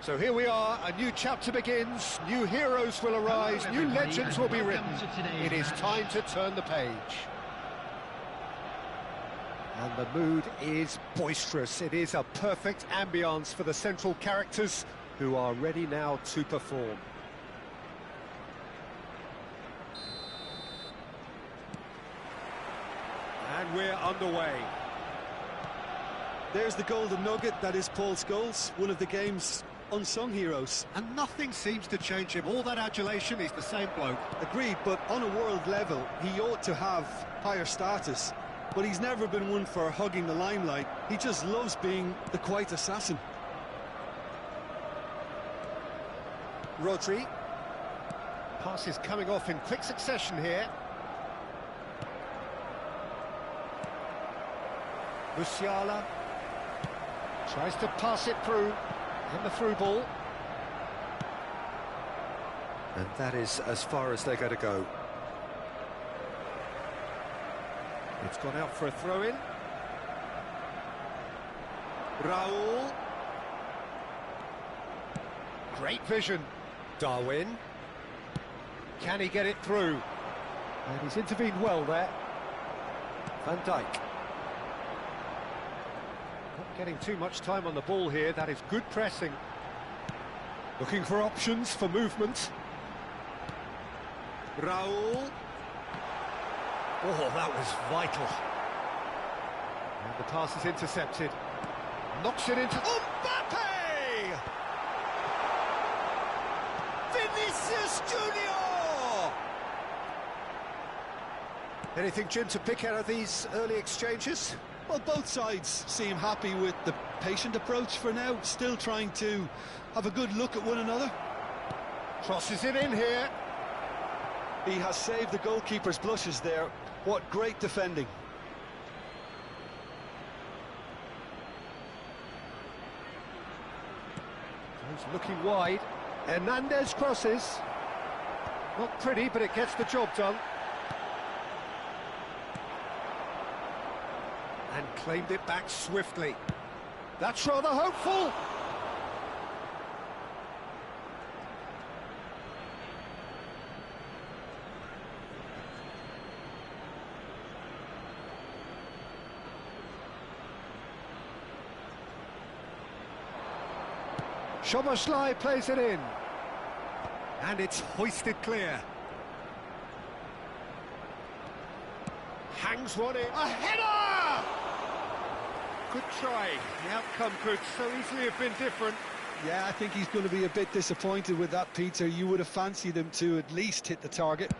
So here we are, a new chapter begins, new heroes will arise, new legends will be written. It is time to turn the page. And the mood is boisterous. It is a perfect ambience for the central characters who are ready now to perform. And we're underway. There's the golden nugget that is Paul Scholes, one of the game's unsung heroes. And nothing seems to change him. All that adulation, he's the same bloke. Agreed, but on a world level, he ought to have higher status. But he's never been one for hugging the limelight. He just loves being the quiet assassin. Rodri. Passes coming off in quick succession here. Musiala tries to pass it through. And the through ball. And that is as far as they're going to go. It's gone out for a throw-in. Raul. Great vision. Darwin. Can he get it through? And he's intervened well there. Van Dijk. Not getting too much time on the ball here. That is good pressing. Looking for options for movement. Raul. Oh, that was vital. And the pass is intercepted. Knocks it into... Mbappe! Vinicius Junior! Anything, Jim, to pick out of these early exchanges? Well, both sides seem happy with the patient approach for now, still trying to have a good look at one another. Crosses it in here. He has saved the goalkeeper's blushes there. What great defending. He's looking wide. Hernandez crosses. Not pretty, but it gets the job done. And claimed it back swiftly. That's rather hopeful. Szoboszlai plays it in. And it's hoisted clear. Hangs one in. A header! Good try. The outcome could so easily have been different. Yeah, I think he's going to be a bit disappointed with that, Peter. You would have fancied him to at least hit the target.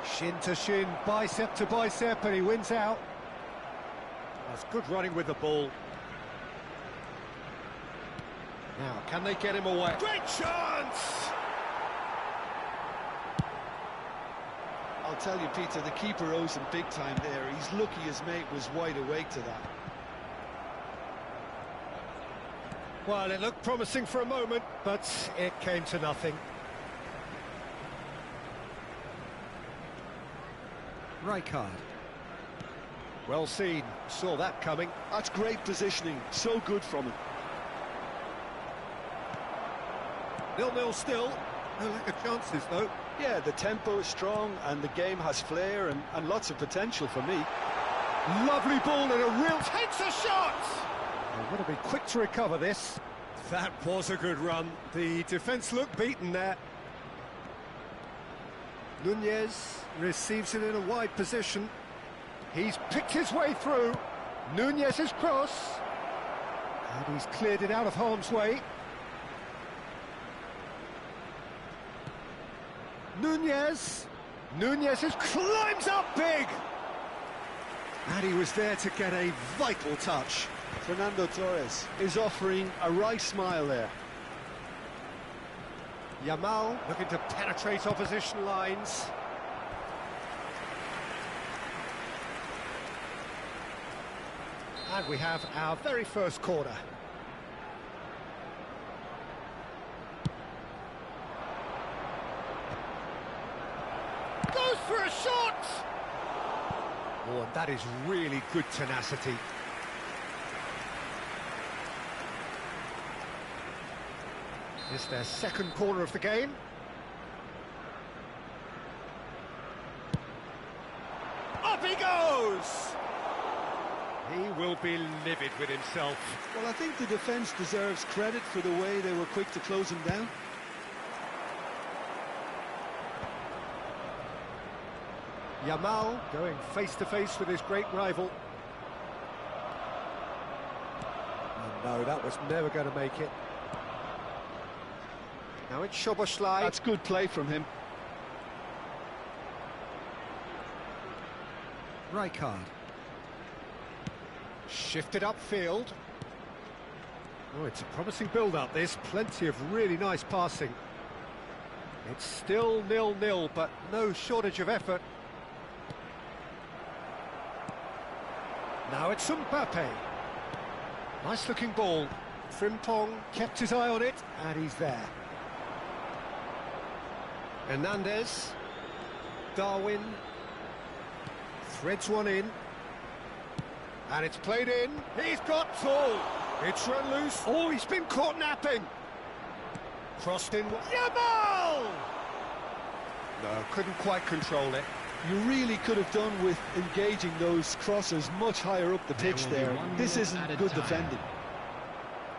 Shin to shin, bicep to bicep, and he wins out. That's good running with the ball. Now, can they get him away? Great chance! I'll tell you, Peter, the keeper owes him big time there. He's lucky his mate was wide awake to that. Well, it looked promising for a moment, but it came to nothing. Rijkaard. Well seen, saw that coming. That's great positioning, so good from him. 0-0 still, no lack of chances though. Yeah, the tempo is strong and the game has flair and lots of potential for me. Lovely ball and a real... Takes a shot! They've got to be quick to recover this. That was a good run. The defence looked beaten there. Nunez receives it in a wide position. He's picked his way through. Nunez's cross. And he's cleared it out of harm's way. Nunez climbs up big! And he was there to get a vital touch. Fernando Torres is offering a wry smile there. Yamal looking to penetrate opposition lines. And we have our very first corner. Goes for a shot! Oh, and that is really good tenacity. It's their second corner of the game. Up he goes! He will be livid with himself. Well, I think the defence deserves credit for the way they were quick to close him down. Yamal going face-to-face with his great rival. Oh, no, that was never going to make it. Now it's Szoboszlai. That's good play from him. Rijkaard. Shifted upfield. Oh, it's a promising build-up, this. Plenty of really nice passing. It's still 0-0, but no shortage of effort. Now it's Mbappe. Nice-looking ball. Frimpong kept his eye on it, and he's there. Hernandez. Darwin. Threads one in. And it's played in. He's got tall. It's run loose. Oh, he's been caught napping. Crossed in. Yamal! No, couldn't quite control it. You really could have done with engaging those crosses much higher up the pitch there. This isn't good defending.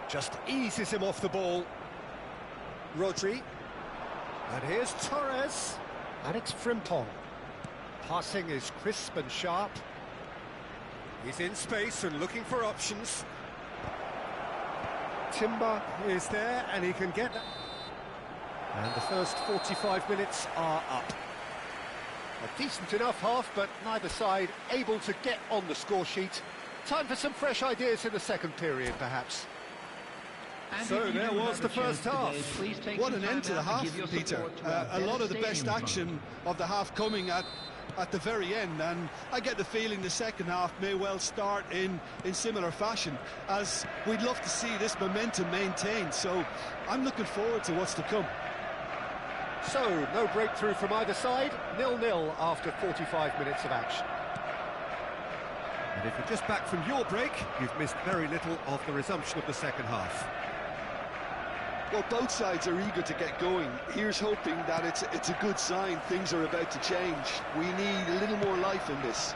Just eases him off the ball. Rodri. And here's Torres. And it's Frimpong. Passing is crisp and sharp. He's in space and looking for options. Timber is there and he can get that. And the first 45 minutes are up. A decent enough half, but neither side able to get on the score sheet. Time for some fresh ideas in the second period, perhaps. So there was the first half. What an end to the half, Peter. A lot of the best action of the half coming at the very end, and I get the feeling the second half may well start in similar fashion, as we'd love to see this momentum maintained. So I'm looking forward to what's to come. So, no breakthrough from either side, 0-0 after 45 minutes of action. And if you're just back from your break, you've missed very little of the resumption of the second half. Well, both sides are eager to get going. Here's hoping that it's a good sign things are about to change. We need a little more life in this.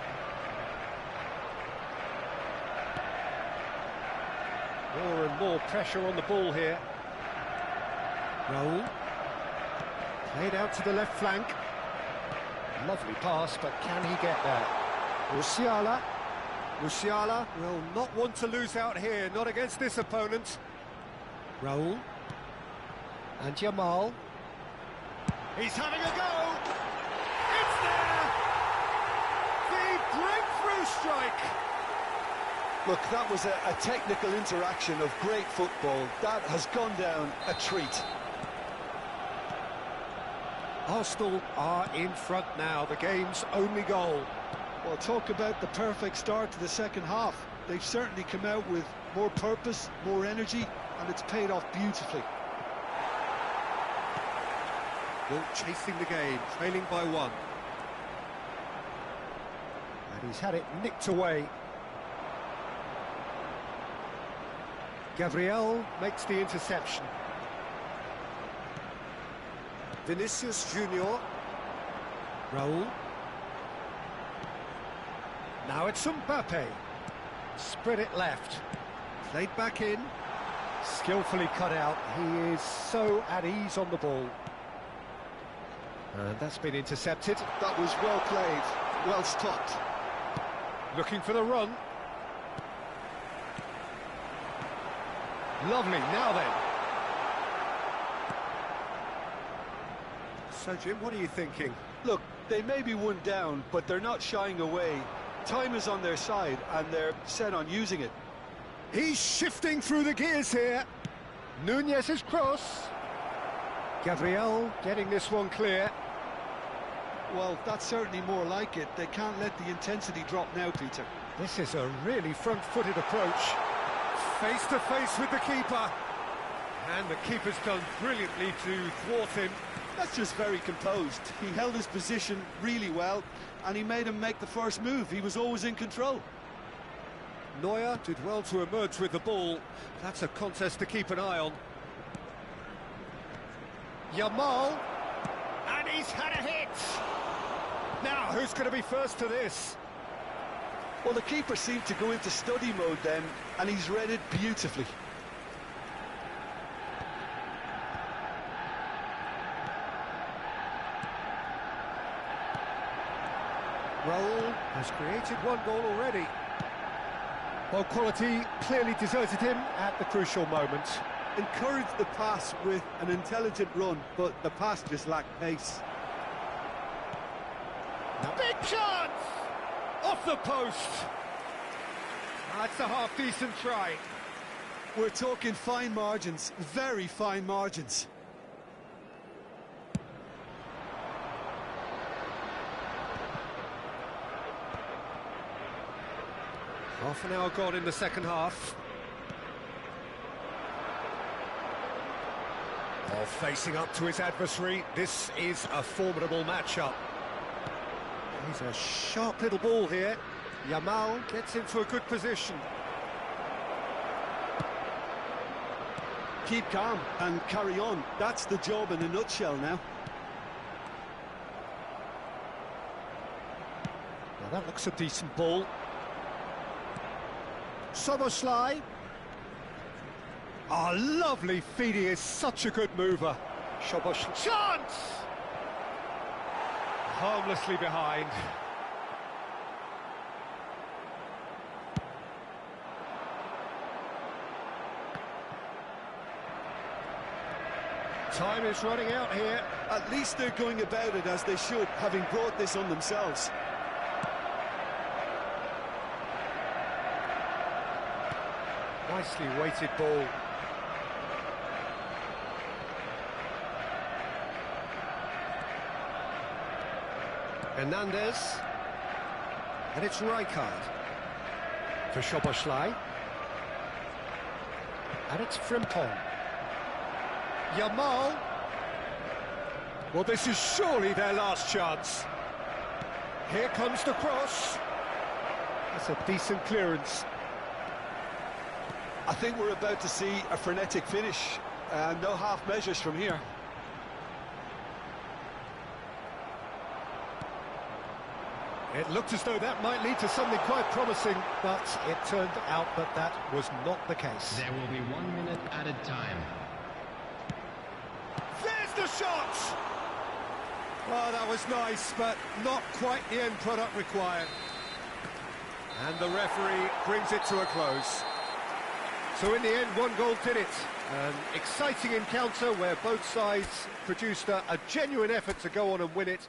More and more pressure on the ball here. Raul. Played out to the left flank. Lovely pass, but can he get there? Musiala. Musiala will not want to lose out here, not against this opponent. Raul. And Jamal. He's having a go! It's there! The breakthrough strike! Look, that was a technical interaction of great football. That has gone down a treat. Arsenal are in front now, the game's only goal. Well, talk about the perfect start to the second half. They've certainly come out with more purpose, more energy, and it's paid off beautifully. Well, chasing the game, trailing by one. And he's had it nicked away. Gabriel makes the interception. Vinicius Junior. Raul. Now it's Mbappe. Spread it left. Played back in. Skillfully cut out. He is so at ease on the ball. And that's been intercepted. That was well played, well stopped. Looking for the run. Lovely, now then. So, Jim, what are you thinking? Look, they may be one down, but they're not shying away. Time is on their side, and they're set on using it. He's shifting through the gears here. Nunez's cross. Gabriel getting this one clear. Well, that's certainly more like it. They can't let the intensity drop now, Peter. This is a really front-footed approach. Face to face with the keeper. And the keeper's done brilliantly to thwart him. That's just very composed. He held his position really well, and he made him make the first move. He was always in control. Neuer did well to emerge with the ball. That's a contest to keep an eye on. Jamal. And he's had a hit. Now, who's going to be first to this? Well, the keeper seemed to go into study mode then, and he's read it beautifully. Raul has created one goal already. Well, quality clearly deserted him at the crucial moment. Encouraged the pass with an intelligent run, but the pass just lacked pace. Big chance! Off the post! That's a half-decent try. We're talking fine margins, very fine margins. Half an hour gone in the second half. Oh, facing up to his adversary, this is a formidable matchup. He's a sharp little ball here. Jamal gets into a good position. Keep calm and carry on. That's the job in a nutshell now. Now that looks a decent ball. Soboslai. Oh, lovely feed. He is such a good mover. Soboslai. Chance! Harmlessly behind. Time is running out here. At least they're going about it as they should, having brought this on themselves. Nicely weighted ball. Hernandez. And it's Rijkaard. For Szoboszlai. And it's Frimpong. Yamal. Well, this is surely their last chance. Here comes the cross. That's a decent clearance. I think we're about to see a frenetic finish. No half measures from here. It looked as though that might lead to something quite promising, but it turned out that that was not the case. There will be 1 minute added time. There's the shot! Oh, that was nice, but not quite the end product required. And the referee brings it to a close. So in the end, 1 goal did it. An exciting encounter where both sides produced a genuine effort to go on and win it.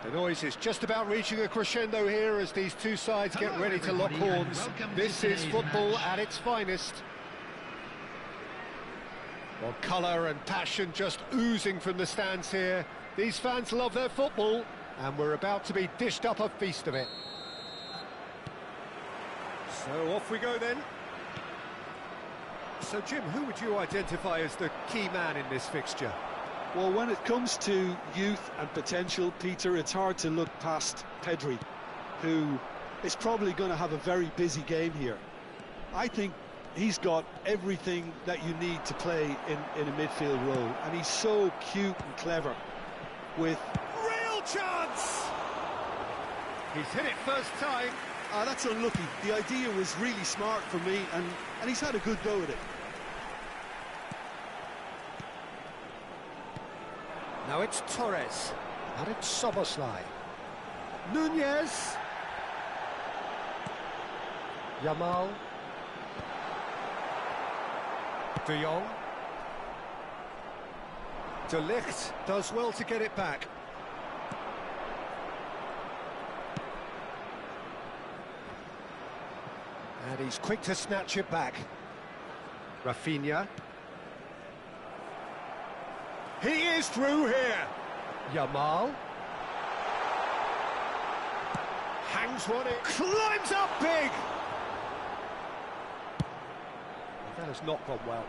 The noise is just about reaching a crescendo here as these two sides get ready to lock horns. This is football at its finest. Well, colour and passion just oozing from the stands here. These fans love their football, and we're about to be dished up a feast of it. So off we go then. So Jim, who would you identify as the key man in this fixture? Well, when it comes to youth and potential, Peter, it's hard to look past Pedri, who is probably going to have a very busy game here. I think he's got everything that you need to play in a midfield role, and he's so cute and clever with... Real chance! He's hit it first time. That's unlucky. The idea was really smart for me, and he's had a good go at it. Now it's Torres, and it's Szoboszlai. Nunez. Yamal. De Jong. De Ligt does well to get it back. And he's quick to snatch it back. Rafinha. He is through here. Yamal. Hangs one in. Climbs up big. That has not gone well.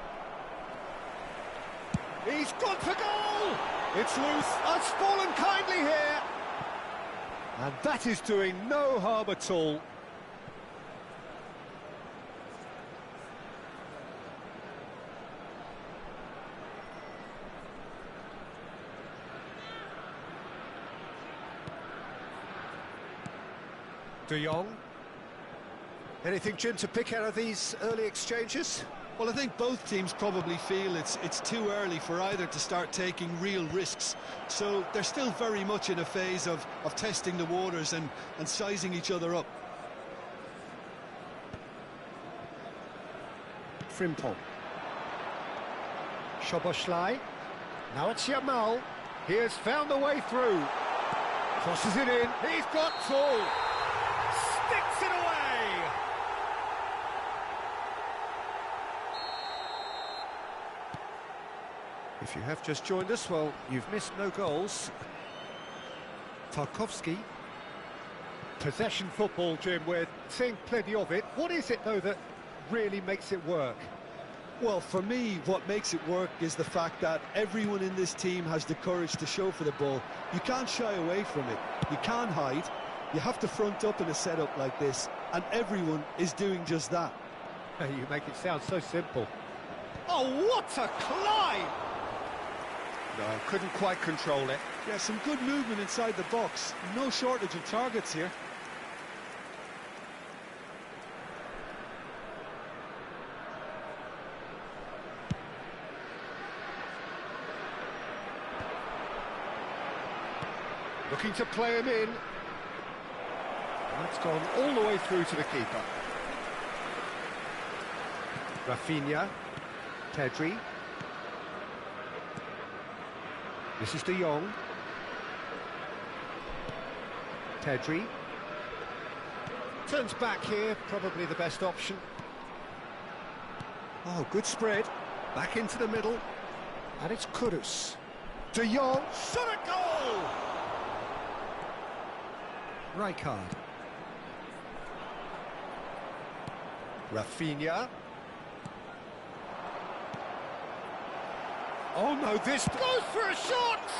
He's gone for goal. It's loose. It's fallen kindly here. And that is doing no harm at all. De Jong. Anything, Jim, to pick out of these early exchanges? Well, I think both teams probably feel it's too early for either to start taking real risks. So they're still very much in a phase of testing the waters and sizing each other up. Frimpong. Szoboszlai. Now it's Yamal. He has found a way through. Crosses it in. He's got two. Sticks it away. If you have just joined us, well, you've missed no goals. Tarkowski. Possession football, Jim, we're seeing plenty of it. What is it, though, that really makes it work? Well, for me, what makes it work is the fact that everyone in this team has the courage to show for the ball. You can't shy away from it. You can't hide. You have to front up in a setup like this, and everyone is doing just that. You make it sound so simple. Oh, what a climb! No, couldn't quite control it. Yeah, some good movement inside the box. No shortage of targets here. Looking to play him in. That's gone all the way through to the keeper. Rafinha. Pedri. This is De Jong. Pedri. Turns back here, probably the best option. Oh, good spread. Back into the middle. And it's Kudus. De Jong. Shot a goal! Rijkaard. Rafinha. Oh no, this goes for a shot!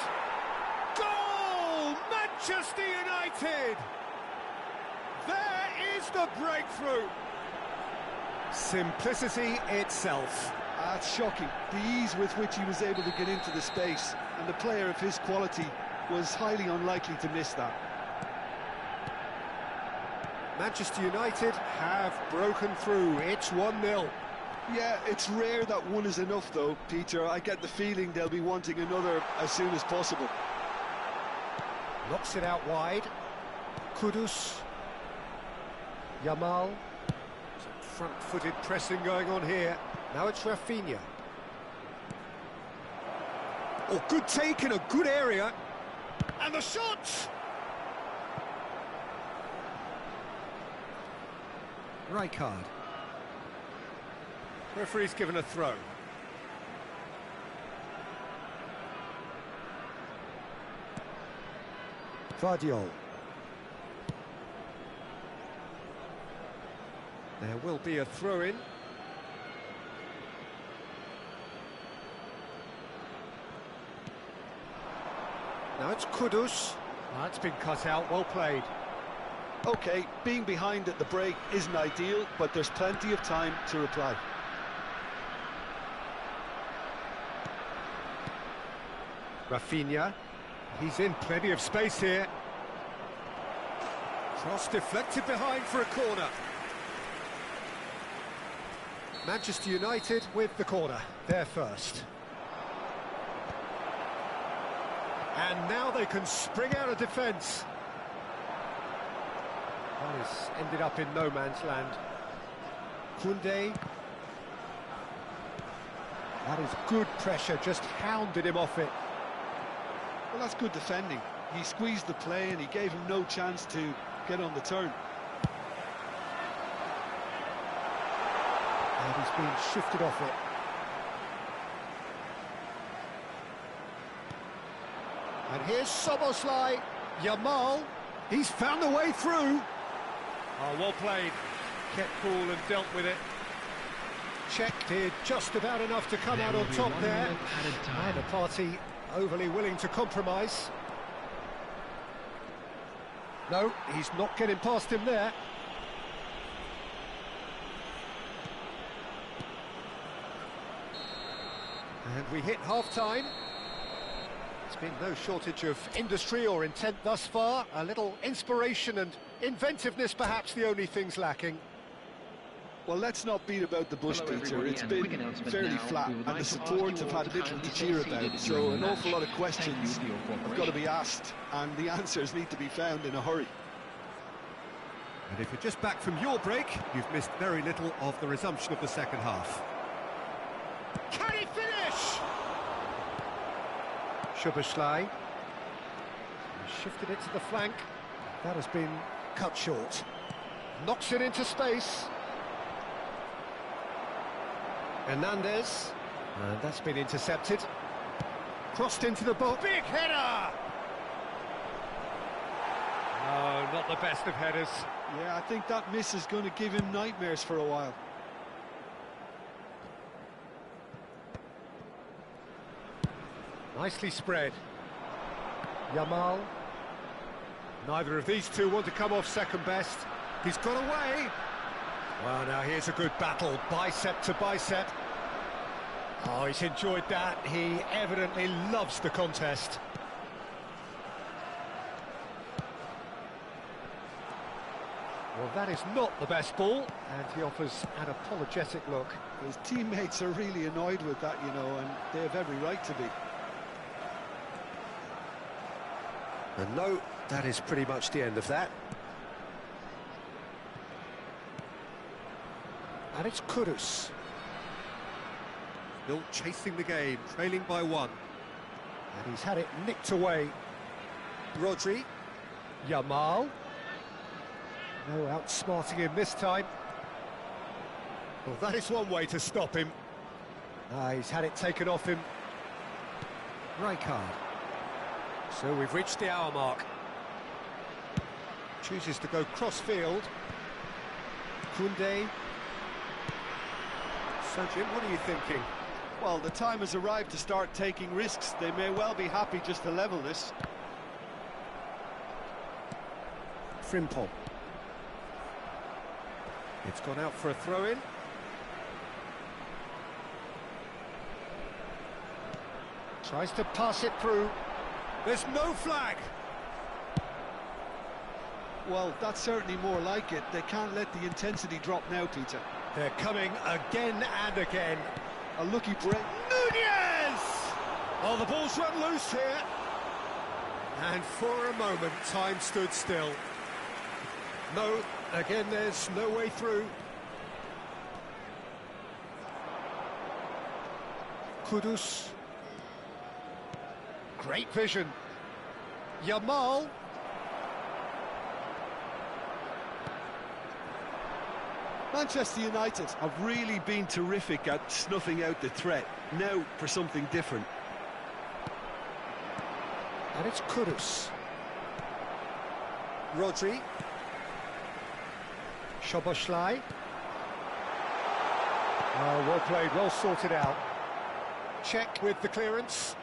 Goal! Manchester United! There is the breakthrough! Simplicity itself. That's shocking. The ease with which he was able to get into the space, and the player of his quality was highly unlikely to miss that. Manchester United have broken through. It's 1-0. Yeah, it's rare that one is enough, though, Peter. I get the feeling they'll be wanting another as soon as possible. Knocks it out wide. Kudus. Yamal. Some front-footed pressing going on here. Now it's Rafinha. Oh, good take in a good area. And the shot! Rijkaard. Referee's given a throw. Vardiol. There will be a throw-in. Now it's Kudus. That's been cut out, well played. OK, being behind at the break isn't ideal, but there's plenty of time to reply. Rafinha. He's in plenty of space here. Cross deflected behind for a corner. Manchester United with the corner. They're first. And now they can spring out of defence. Well, he's ended up in no man's land. Koundé. That is good pressure, just hounded him off it. Well, that's good defending. He squeezed the play and he gave him no chance to get on the turn. And he's been shifted off it. And here's Szoboszlai. Yamal. He's found a way through. Oh, well played. Kept cool and dealt with it. Czech did just about enough to come out on top there. And a party overly willing to compromise. No, he's not getting past him there. And we hit half-time. It's been no shortage of industry or intent thus far. A little inspiration and Inventiveness perhaps the only thing's lacking. Well, let's not beat about the bush, Peter. It's been fairly flat, and the support have had little to cheer about, so an awful lot of questions have got to be asked, and the answers need to be found in a hurry. And if you're just back from your break, you've missed very little of the resumption of the second half. Can he finish? Szoboszlai. Shifted it to the flank. That has been cut short. Knocks it into space. Hernandez. And that's been intercepted. Crossed into the box. Big header! Oh, not the best of headers. Yeah, I think that miss is going to give him nightmares for a while. Nicely spread. Yamal. Neither of these two want to come off second best. He's got away. Well, now here's a good battle, bicep to bicep. Oh, he's enjoyed that. He evidently loves the contest. Well, that is not the best ball, and he offers an apologetic look. His teammates are really annoyed with that, you know, and they have every right to be. And no, that is pretty much the end of that. And it's Kudus. Still chasing the game, trailing by 1. And he's had it nicked away. Rodri. Yamal. No outsmarting him this time. Well, that is one way to stop him. He's had it taken off him. Rijkaard. So we've reached the hour mark. Chooses to go cross-field. Koundé. So, Jim, what are you thinking? Well, the time has arrived to start taking risks. They may well be happy just to level this. Frimpong. It's gone out for a throw-in. Tries to pass it through. There's no flag. Well, that's certainly more like it. They can't let the intensity drop now, Peter. They're coming again and again. A lucky break. Nunez! Oh, the ball's run loose here. And for a moment, time stood still. No, again, there's no way through. Kudus. Great vision. Yamal. Manchester United have really been terrific at snuffing out the threat. Now for something different. And it's Kudus. Rodri. Szoboszlai. Oh, well played, well sorted out. Check with the clearance.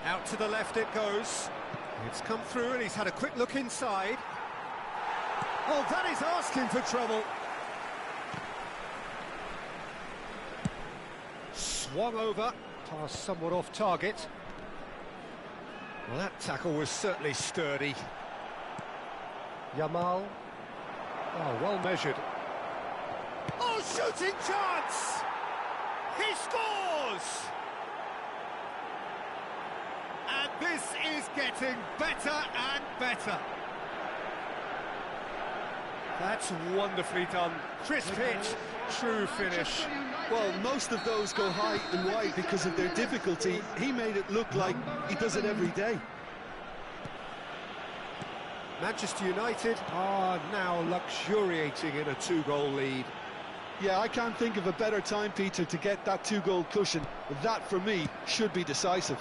Out to the left it goes. It's come through and he's had a quick look inside. Oh, that is asking for trouble. Swung over, pass somewhat off target. Well, that tackle was certainly sturdy. Yamal. Oh, well measured. Oh, shooting chance! He scores! And this is getting better and better. That's wonderfully done. Crisp hit, true finish. Well, most of those go high and wide because of their difficulty. He made it look like he does it every day. Manchester United are now luxuriating in a 2-goal lead. Yeah, I can't think of a better time, Peter, to get that 2-goal cushion. That, for me, should be decisive.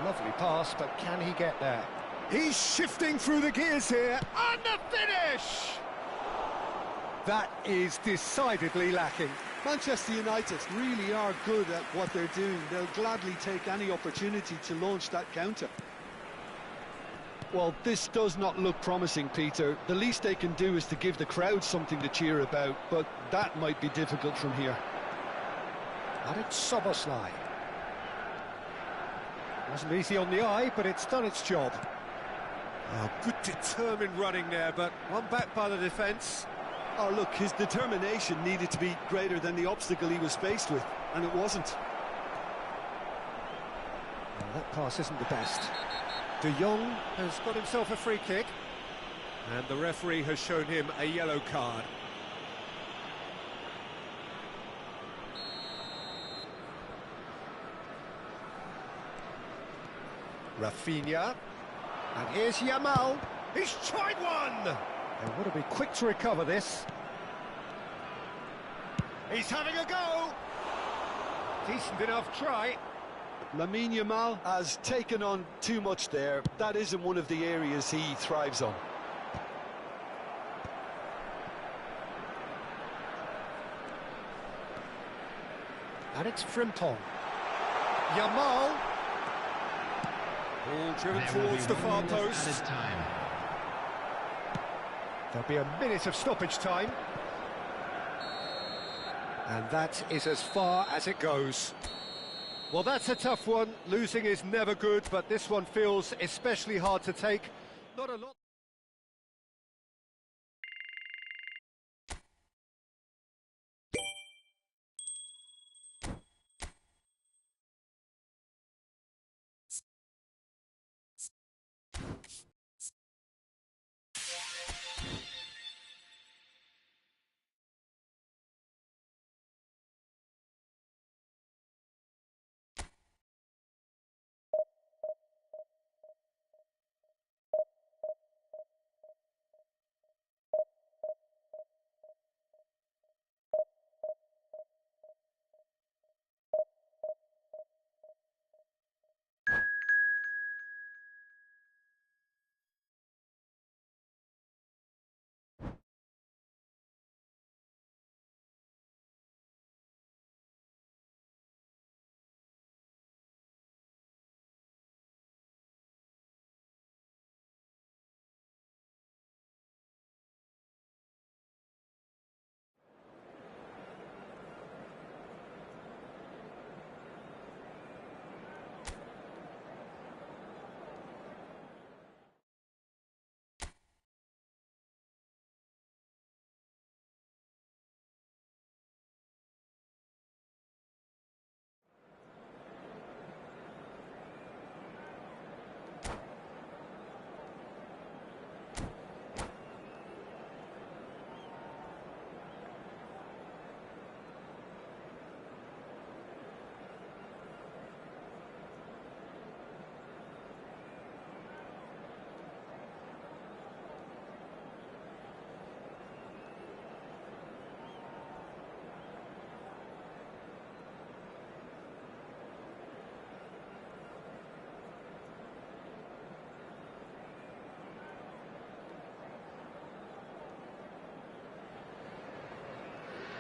Lovely pass, but can he get there? He's shifting through the gears here, and the finish! That is decidedly lacking. Manchester United really are good at what they're doing. They'll gladly take any opportunity to launch that counter. Well, this does not look promising, Peter. The least they can do is to give the crowd something to cheer about, but that might be difficult from here. And it's Szoboszlai. Wasn't easy on the eye, but it's done its job. Oh, good determined running there, but one back by the defence. Oh, look, his determination needed to be greater than the obstacle he was faced with, and it wasn't. Well, that pass isn't the best. De Jong has got himself a free kick, and the referee has shown him a yellow card. Rafinha, and here's Yamal. He's tried one! They want to be quick to recover this. He's having a go! Decent enough try. Lamine Yamal has taken on too much there. That isn't one of the areas he thrives on. And it's Frimpong. Yamal. Ball driven towards the far post. There'll be a minute of stoppage time. And that is as far as it goes. Well, that's a tough one. Losing is never good, but this one feels especially hard to take. Not a lot.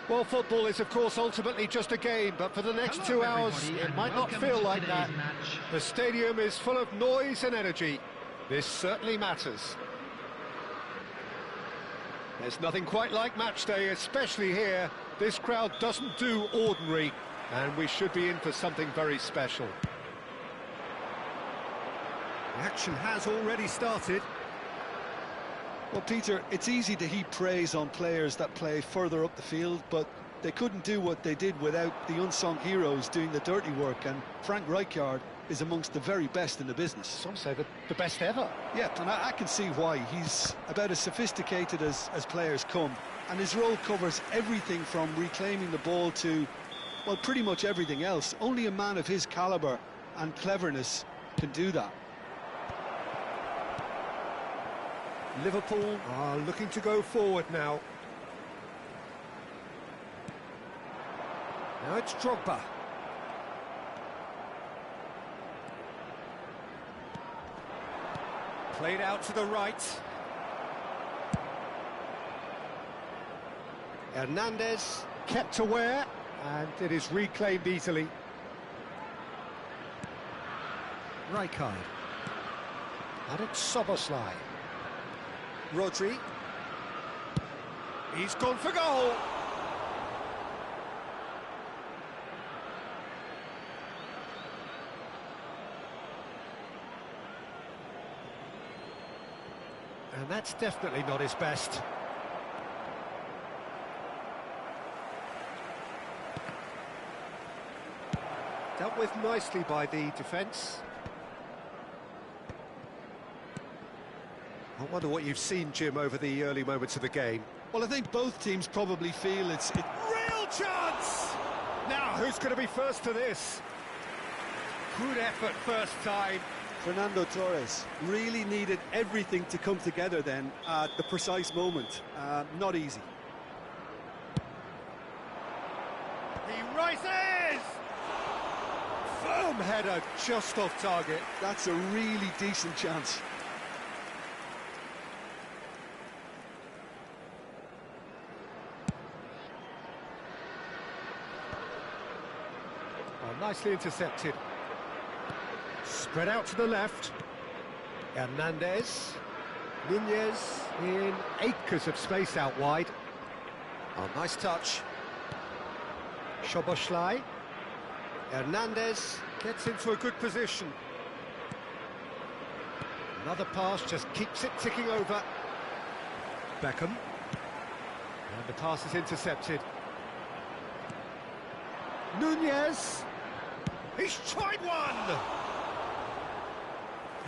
Well, football is, of course, ultimately just a game, but for the next 2 hours, it might not feel like that. The stadium is full of noise and energy. This certainly matters. There's nothing quite like match day, especially here. This crowd doesn't do ordinary, and we should be in for something very special. The action has already started. Well, Peter, it's easy to heap praise on players that play further up the field, but they couldn't do what they did without the unsung heroes doing the dirty work, and Frank Rijkaard is amongst the very best in the business. Some say that the best ever. Yeah, and I can see why. He's about as sophisticated as players come, and his role covers everything from reclaiming the ball to, well, pretty much everything else. Only a man of his calibre and cleverness can do that. Liverpool are looking to go forward now. Now it's Drogba. Played out to the right. Hernandez kept aware, and it is reclaimed easily. Rijkaard. And it's Soboslai. Rodri. He's gone for goal. And that's definitely not his best. Dealt with nicely by the defence. I wonder what you've seen, Jim, over the early moments of the game. Well, I think both teams probably feel it's... Real chance! Now, who's going to be first to this? Good effort first time. Fernando Torres really needed everything to come together then at the precise moment. Not easy. He rises! Firm header just off target. That's a really decent chance. Oh, nicely intercepted. Spread out to the left. Hernandez. Nunez in acres of space out wide. Oh, nice touch. Szoboszlai. Hernandez gets into a good position. Another pass just keeps it ticking over. Beckham. And the pass is intercepted. Nunez. He's tried one!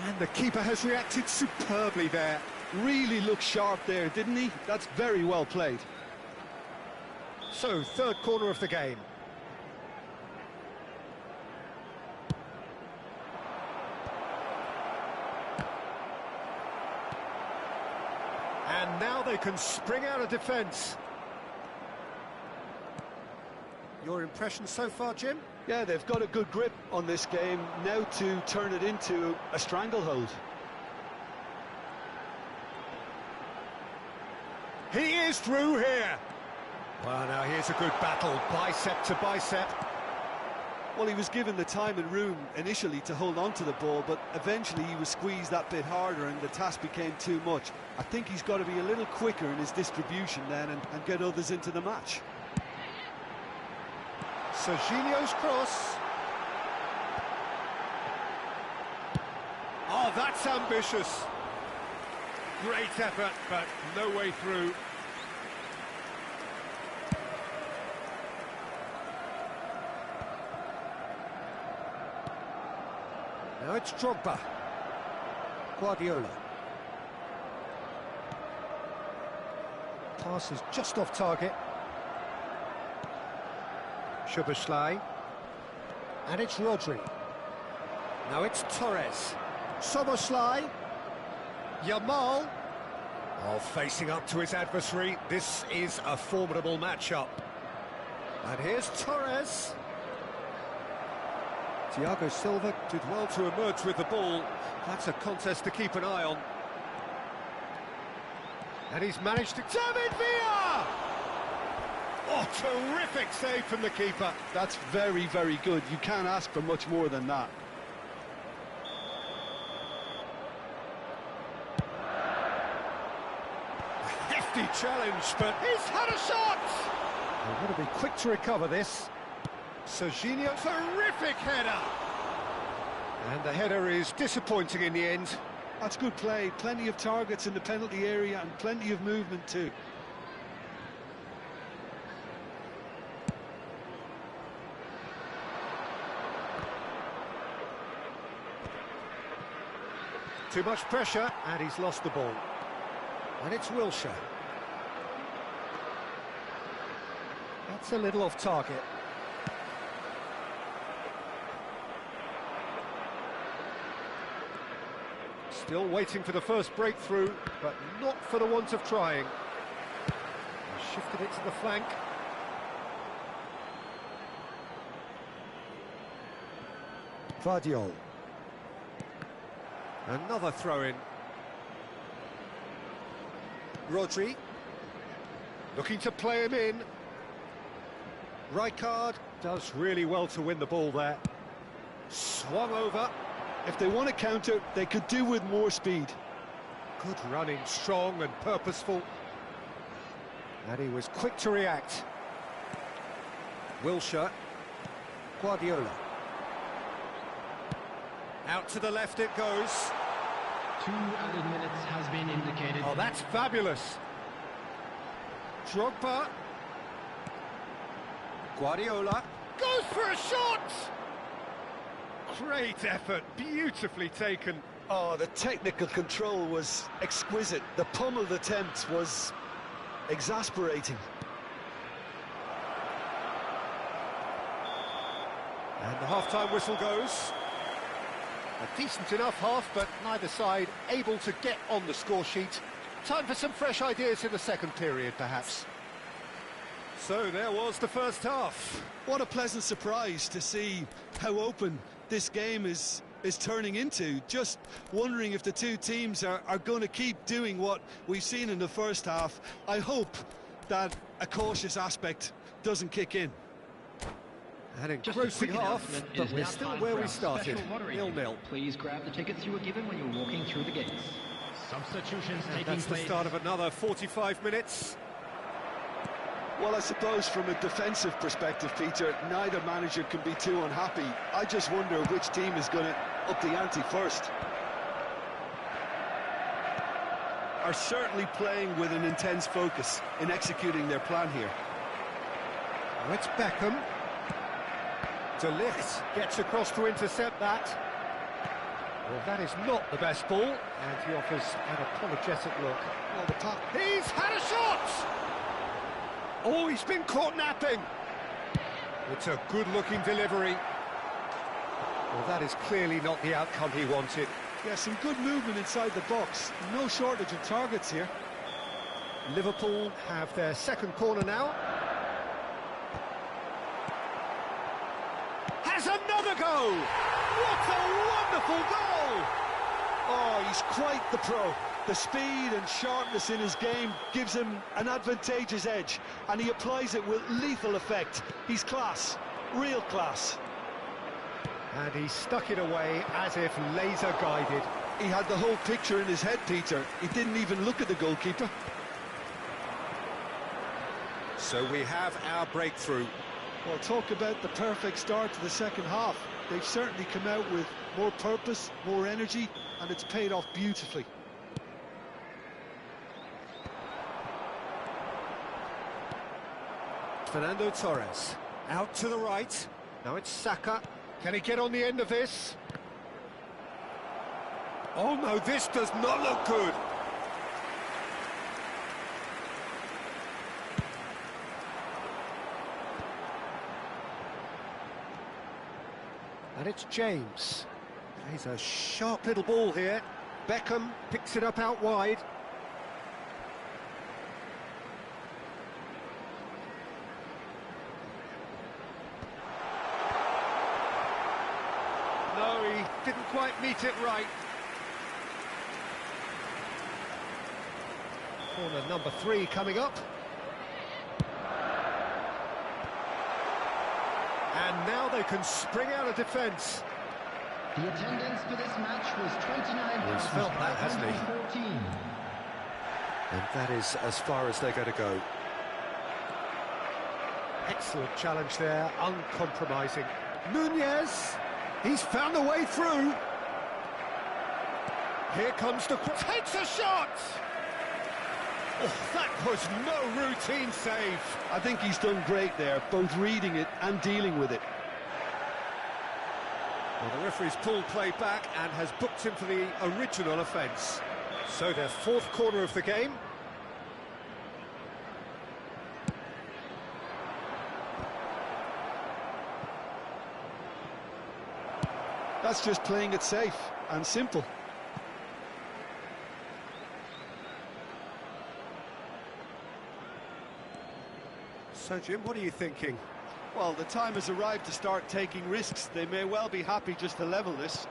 And the keeper has reacted superbly there. Really looked sharp there, didn't he? That's very well played. So, third corner of the game. And now they can spring out of defence. Your impression so far, Jim? Yeah, they've got a good grip on this game, now to turn it into a stranglehold. He is through here. Well, now here's a good battle, bicep to bicep. Well, he was given the time and room initially to hold on to the ball, but eventually he was squeezed that bit harder and the task became too much. I think he's got to be a little quicker in his distribution then and get others into the match. Serginho's cross. Oh, that's ambitious. Great effort, but no way through. Now it's Drogba. Guardiola. Pass is just off target. Szoboszlai. And it's Rodri. Now it's Torres. Szoboszlai. Yamal. Oh, facing up to his adversary. This is a formidable matchup. And here's Torres. Thiago Silva did well to emerge with the ball. That's a contest to keep an eye on. And he's managed to... David Villa! Oh, terrific save from the keeper. That's very, very good. You can't ask for much more than that. A hefty challenge, but he's had a shot! They've got to be quick to recover this. Serginho, terrific header! And the header is disappointing in the end. That's good play. Plenty of targets in the penalty area and plenty of movement too. Too much pressure, and he's lost the ball. And it's Wilshere. That's a little off target. Still waiting for the first breakthrough, but not for the want of trying. He shifted it to the flank. Vardiol. Another throw-in. Rodri. Looking to play him in. Rijkaard does really well to win the ball there. Swung over. If they want to counter, they could do with more speed. Good running, strong and purposeful. And he was quick to react. Wilshere. Guardiola. Out to the left it goes. 2 added minutes has been indicated. Oh, that's fabulous. Drogba. Guardiola. Goes for a shot! Great effort, beautifully taken. Oh, the technical control was exquisite. The pummeled attempt was exasperating. And the half-time whistle goes. A decent enough half, but neither side able to get on the score sheet. Time for some fresh ideas in the second period, perhaps. So there was the first half. What a pleasant surprise to see how open this game is turning into. Just wondering if the two teams are going to keep doing what we've seen in the first half. I hope that a cautious aspect doesn't kick in. An engrossing half, but we're still where we started, 0-0. Please grab the tickets you were given when you were walking through the gates. Substitutions taking That's the place. start of another 45 minutes. Well, I suppose from a defensive perspective, Peter, neither manager can be too unhappy. I just wonder which team is going to up the ante first. Are certainly playing with an intense focus in executing their plan here. Now it's Beckham. De Ligt gets across to intercept that. Well, that is not the best ball, and he offers an apologetic look. Well, the top. He's had a shot! Oh, he's been caught napping. It's a good-looking delivery. Well, that is clearly not the outcome he wanted. Yeah, some good movement inside the box. No shortage of targets here. Liverpool have their second corner now. Has another go! What a wonderful goal! Oh, he's quite the pro. The speed and sharpness in his game gives him an advantageous edge, and he applies it with lethal effect. He's class, real class. And he stuck it away as if laser-guided. He had the whole picture in his head, Peter. He didn't even look at the goalkeeper. So we have our breakthrough. Well, talk about the perfect start to the second half. They've certainly come out with more purpose, more energy, and it's paid off beautifully. Fernando Torres, out to the right. Now it's Saka. Can he get on the end of this? Oh no, this does not look good. And it's James. Plays a sharp little ball here. Beckham picks it up out wide. No, he didn't quite meet it right. Corner number 3 coming up. And now they can spring out of defence. The attendance for this match was 29,514. He's felt that, hasn't he? And that is as far as they're going to go. Excellent challenge there, uncompromising. Nunez, he's found a way through. Here comes the... takes a shot! Oh, that was no routine save. I think he's done great there, both reading it and dealing with it. Well, the referee's pulled play back and has booked him for the original offence. So their fourth corner of the game. That's just playing it safe and simple. So, Jim, what are you thinking? Well, the time has arrived to start taking risks. They may well be happy just to level this.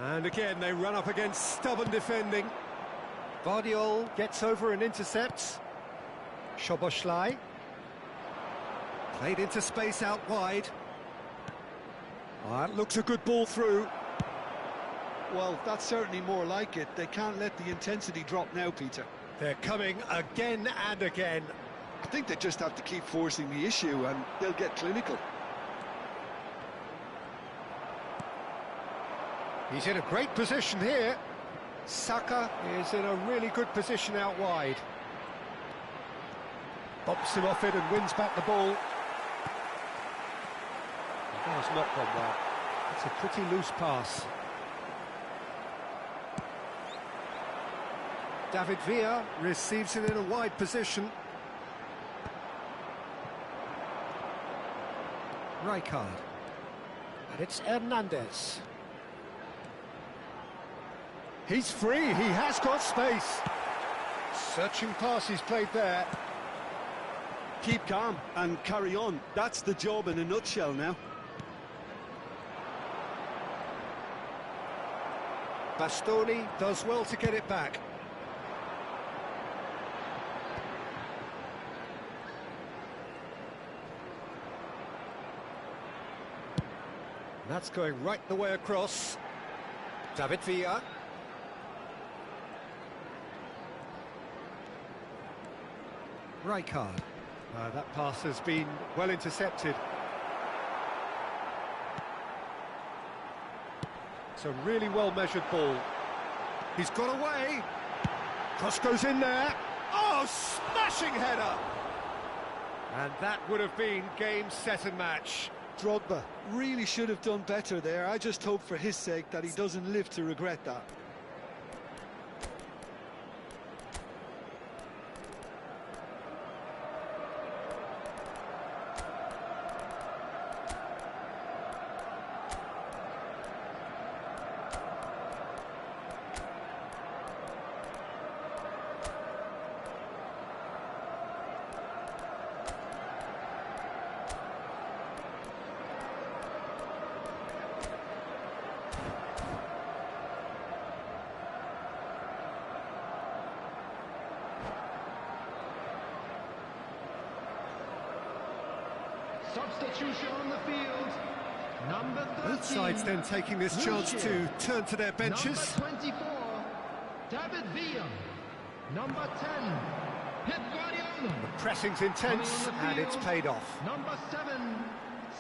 And again, they run up against stubborn defending. Vardiol gets over and intercepts. Szoboszlai. Played into space out wide. That looks a good ball through. Well, that's certainly more like it. They can't let the intensity drop now, Peter. They're coming again and again. I think they just have to keep forcing the issue and they'll get clinical. He's in a great position here. Saka is in a really good position out wide. Bumps him off it and wins back the ball. That has not gone well. It's a pretty loose pass. David Villa receives it in a wide position. Rijkaard. And it's Hernandez. He's free, he has got space. Searching pass he's played there. Keep calm and carry on. That's the job in a nutshell now. Bastoni does well to get it back. That's going right the way across. David Villa. Rijkaard. That pass has been well intercepted. It's a really well-measured ball. He's got away. Cross goes in there. Oh, smashing header! And that would have been game, set and match. Drogba really should have done better there. I just hope for his sake that he doesn't live to regret that. Substitution on the field. Number 13. Both sides then taking this chance to turn to their benches. Number 24, David Villa. Number 10, Pep Guardiola. The pressing's intense and it's paid off. Number 7,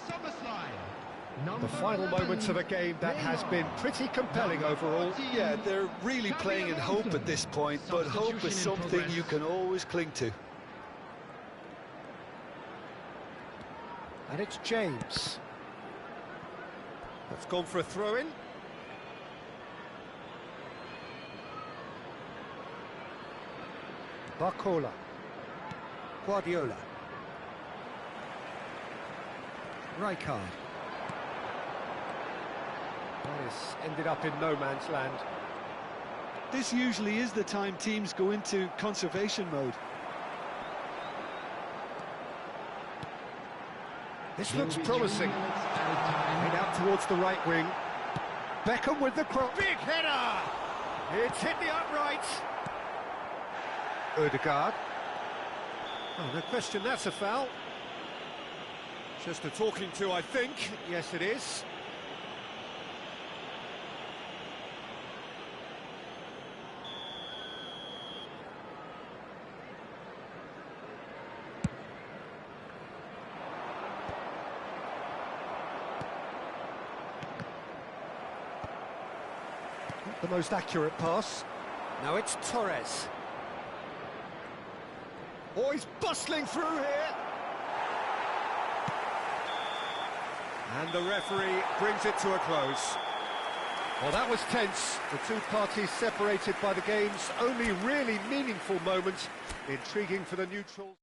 Soboslai. The final moments of a game that has been pretty compelling overall. Yeah, they're really playing in hope at this point, but hope is something you can always cling to. And it's James. That's gone for a throw-in. Barcola. Guardiola. Rijkaard. This ended up in no man's land. This usually is the time teams go into conservation mode. This looks promising. Head out towards the right wing. Beckham with the cross. Big header! It's hit the upright. Odegaard. Oh, no question, that's a foul. Just a talking to, I think. Yes, it is. The most accurate pass. Now it's Torres. Oh, he's bustling through here. And the referee brings it to a close. Well, that was tense. The two parties separated by the game's only really meaningful moment. Intriguing for the neutrals.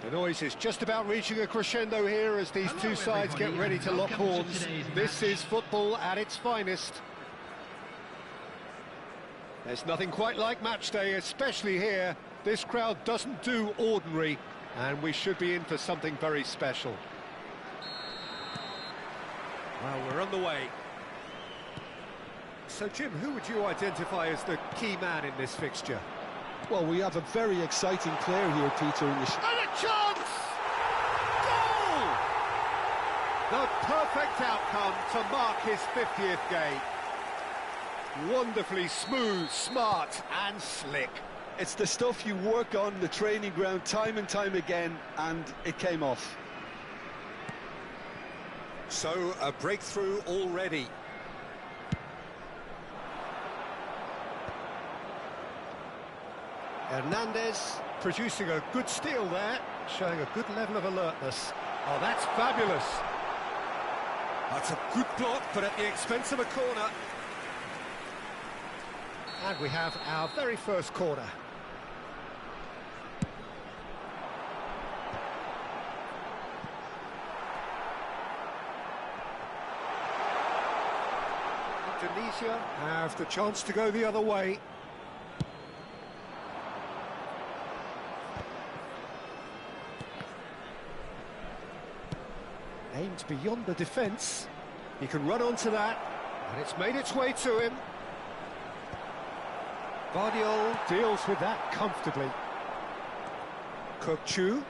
The noise is just about reaching a crescendo here as these two sides get ready to lock horns. This is football at its finest. There's nothing quite like match day, especially here. This crowd doesn't do ordinary, and we should be in for something very special. Well, we're on the way. So, Jim, who would you identify as the key man in this fixture? Well, we have a very exciting player here, Peter. And a chance! Goal! The perfect outcome to mark his 50th game. Wonderfully smooth, smart and slick. It's the stuff you work on the training ground time and time again, and it came off. So, a breakthrough already. Hernandez producing a good steal there, showing a good level of alertness. Oh, that's fabulous. That's a good block, but at the expense of a corner. And we have our very first corner. Indonesia have the chance to go the other way. Aimed beyond the defence. He can run onto that, and it's made its way to him. Guardiola deals with that comfortably. Kukchu.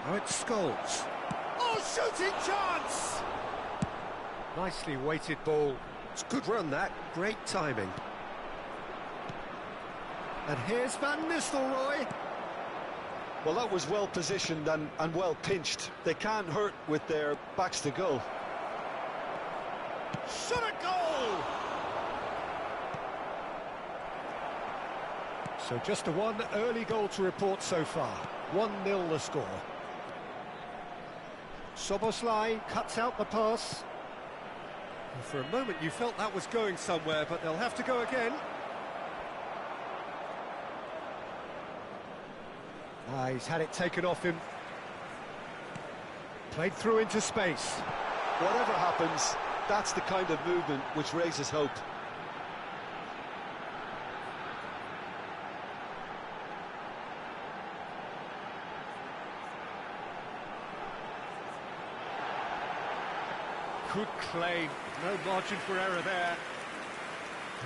Now it's Scholes. Oh, shooting chance! Nicely weighted ball. It's a good run, that. Great timing. And here's Van Nistelrooy. Well, that was well positioned and well pinched. They can't hurt with their backs to goal. Shot a goal! So just a one early goal to report so far. 1-0 the score. Szoboszlai cuts out the pass. For a moment you felt that was going somewhere, but they'll have to go again. He's had it taken off him. Played through into space. Whatever happens, that's the kind of movement which raises hope. Good claim, no margin for error there.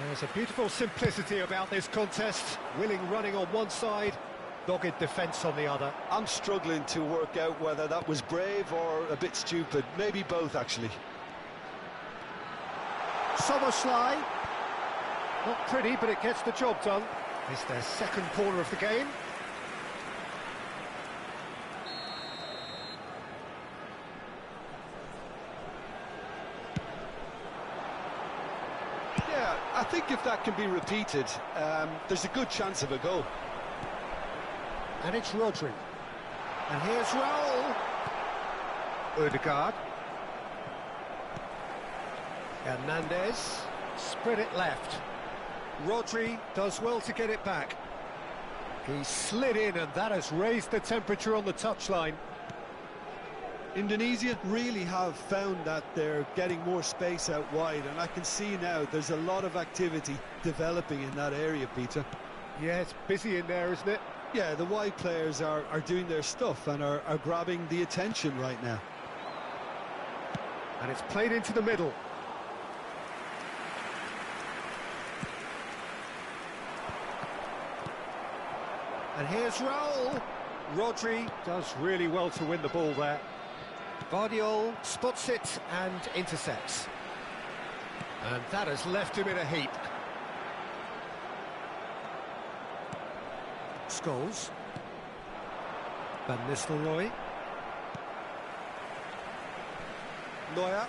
There's a beautiful simplicity about this contest. Willing running on one side, dogged defence on the other. I'm struggling to work out whether that was brave or a bit stupid. Maybe both, actually. Szoboszlai. Not pretty, but it gets the job done. It's their second corner of the game. Yeah, I think if that can be repeated, there's a good chance of a goal. And it's Rodri. And here's Raul. Ødegaard. Hernandez. Spread it left. Rodri does well to get it back. He slid in, and that has raised the temperature on the touchline. Indonesia really have found that they're getting more space out wide, and I can see now there's a lot of activity developing in that area, Peter. Yeah, it's busy in there, isn't it? Yeah, the wide players are doing their stuff and are grabbing the attention right now. And it's played into the middle. And here's Raul. Rodri does really well to win the ball there. Guardiola spots it and intercepts. And that has left him in a heap. Scholes. Van Nistelrooy. Neuer.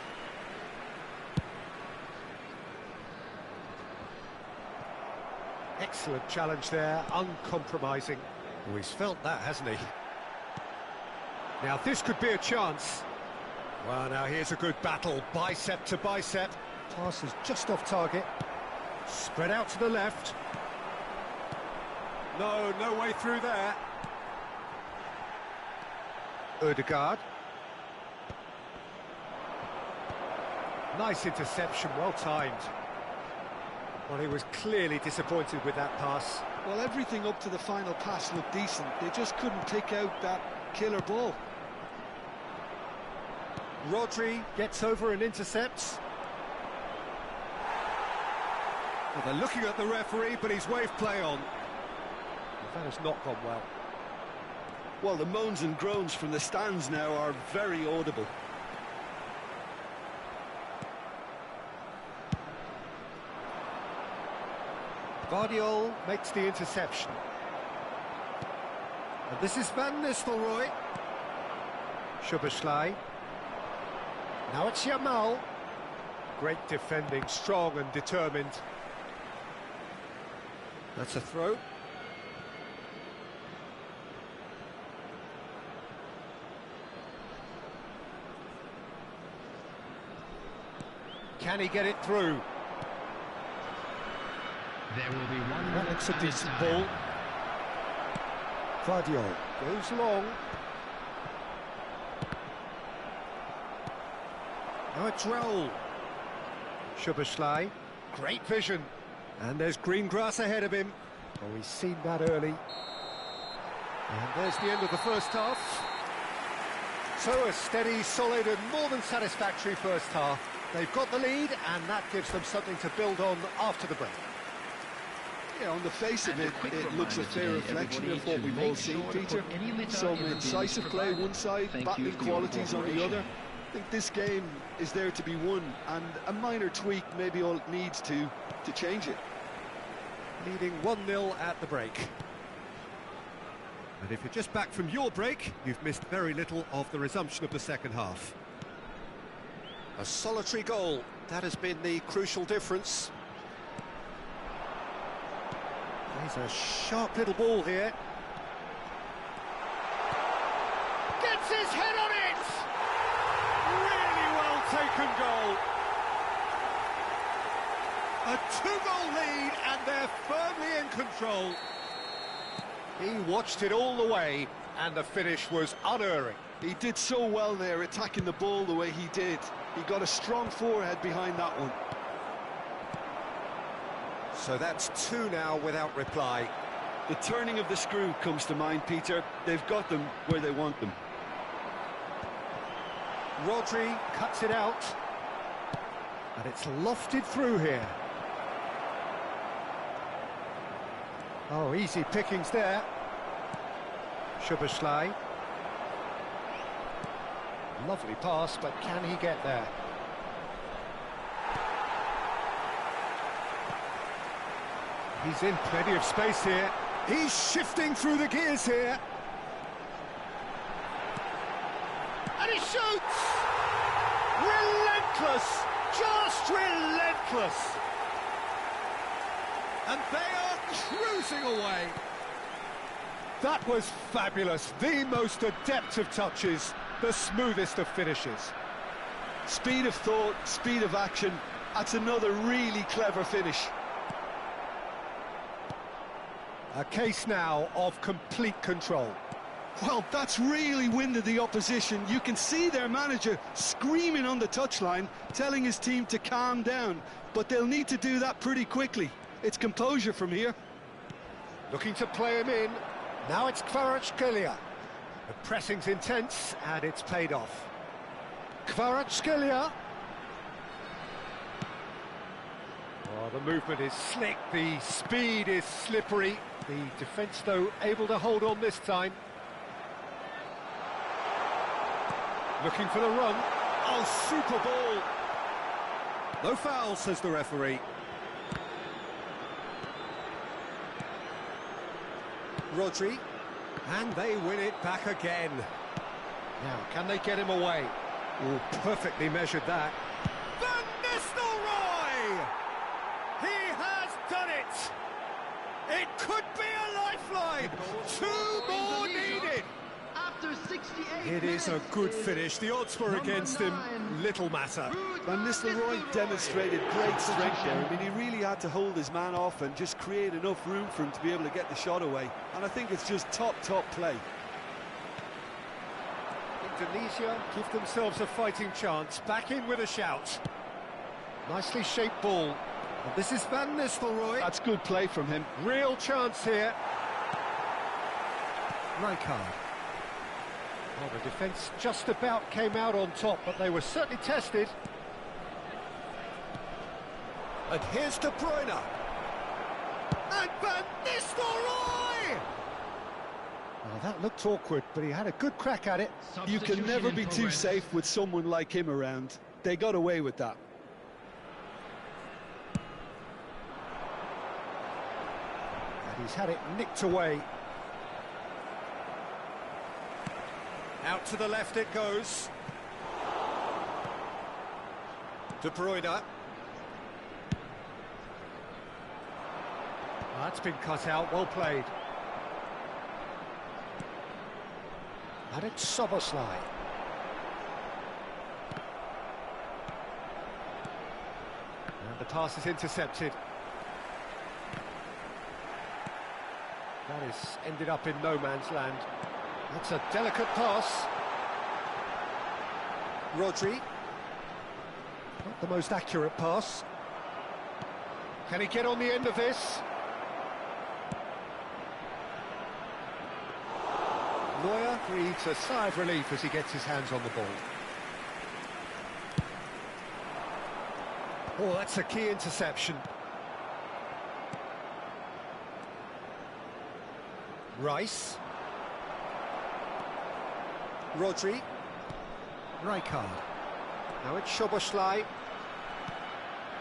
Excellent challenge there, uncompromising. Oh, he's felt that, hasn't he? Now this could be a chance. Well, now here's a good battle, bicep to bicep. Pass is just off target. Spread out to the left. No way through there. Ødegaard. Nice interception, well timed. Well, he was clearly disappointed with that pass. Well, everything up to the final pass looked decent. They just couldn't pick out that killer ball. Rodri gets over and intercepts. Well, they're looking at the referee, but he's waved play on. That has not gone well. Well, the moans and groans from the stands now are very audible. Guardiola makes the interception. And this is Van Nistelrooy. Szoboszlai. Now it's Yamal. Great defending, strong and determined. That's a throw. Can he get it through? There will be one. That looks a decent ball. Guardiola goes long. Now it's Raul. Szoboszlai, great vision. And there's green grass ahead of him. Oh, he's seen that early. And there's the end of the first half. So a steady, solid and more than satisfactory first half. They've got the lead and that gives them something to build on after the break. Yeah, on the face of it, it looks a fair reflection of what we've all seen, Peter. Some incisive play one side, battling qualities on the other. I think this game is there to be won, and a minor tweak maybe all it needs to change it. Leading 1-0 at the break. And if you're just back from your break, you've missed very little of the resumption of the second half. A solitary goal, that has been the crucial difference. There's a sharp little ball here. Gets his head on it! Really well taken goal. A two-goal lead and they're firmly in control. He watched it all the way and the finish was unerring. He did so well there, attacking the ball the way he did. He got a strong forehead behind that one. So that's two now without reply. The turning of the screw comes to mind, Peter. They've got them where they want them. Rodri cuts it out. And it's lofted through here. Oh, easy pickings there. Szoboszlai. Lovely pass, but can he get there? He's in plenty of space here. He's shifting through the gears here. And he shoots! Relentless! Just relentless! And they are cruising away. That was fabulous. The most adept of touches, the smoothest of finishes. Speed of thought, speed of action. That's another really clever finish. A case now of complete control. Well, that's really winded the opposition. You can see their manager screaming on the touchline, telling his team to calm down. But they'll need to do that pretty quickly. It's composure from here. Looking to play him in. Now it's Kvaratskhelia. The pressing's intense and it's paid off. Kvaratskhelia. Oh, the movement is slick, the speed is slippery. The defence, though, able to hold on this time. Looking for the run. Oh, super ball. No foul, says the referee. Rodri. And they win it back again. Now, can they get him away? Oh, perfectly measured that. Van Nistelrooy! He has done it! It could be a lifeline! Two more needed! After 68 It is a good finish. The odds were against him. Little matter. Van Nistelrooy demonstrated great strength there. I mean, he really had to hold his man off and just create enough room for him to be able to get the shot away. And I think it's just top play. Indonesia give themselves a fighting chance, back in with a shout. Nicely shaped ball. And this is Van Nistelrooy. That's good play from him. Real chance here. Rijkaard. Well, the defence just about came out on top, but they were certainly tested. And here's De Bruyne. And Van Nistelrooy! Well, that looked awkward, but he had a good crack at it. You can never be too safe with someone like him around. They got away with that. And he's had it nicked away. Out to the left it goes. De Bruyne. That's been cut out, well played. And it's Szoboszlai. And the pass is intercepted. That is ended up in no man's land. That's a delicate pass. Rodri. Not the most accurate pass. Can he get on the end of this? Neuer breathes a sigh of relief as he gets his hands on the ball. Oh, that's a key interception. Rice. Rodri. Rijkaard. Now it's Szoboszlai.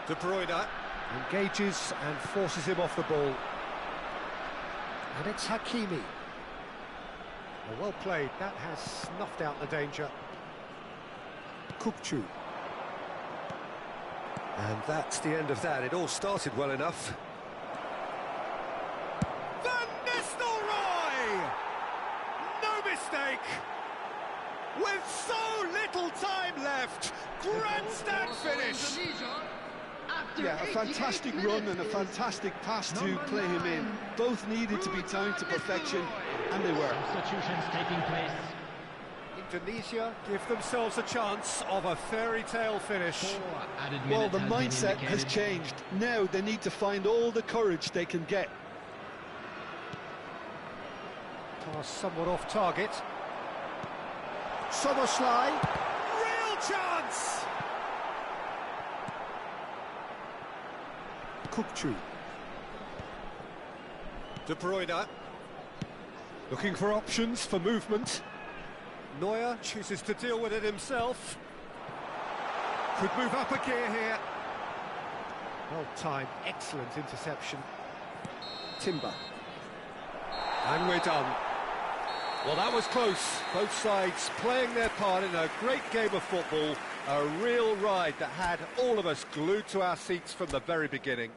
De Bruyne engages and forces him off the ball. And it's Hakimi. Well played, that has snuffed out the danger. Kupchu. And that's the end of that. It all started well enough. Van Nistelrooy! No mistake! With so little time left, grandstand finish! Yeah, a fantastic run and a fantastic pass to play him in. Both needed to be timed to perfection, and they were. Substitutions taking place. Indonesia give themselves a chance of a fairy tale finish. Well, the mindset has changed. Now they need to find all the courage they can get. Pass somewhat off target. Szoboszlai. Real chance! Kupchu. De Bruyne. Looking for options for movement. Neuer chooses to deal with it himself. Could move up a gear here. Well timed, excellent interception. Timber. And we're done. Well, that was close. Both sides playing their part in a great game of football. A real ride that had all of us glued to our seats from the very beginning.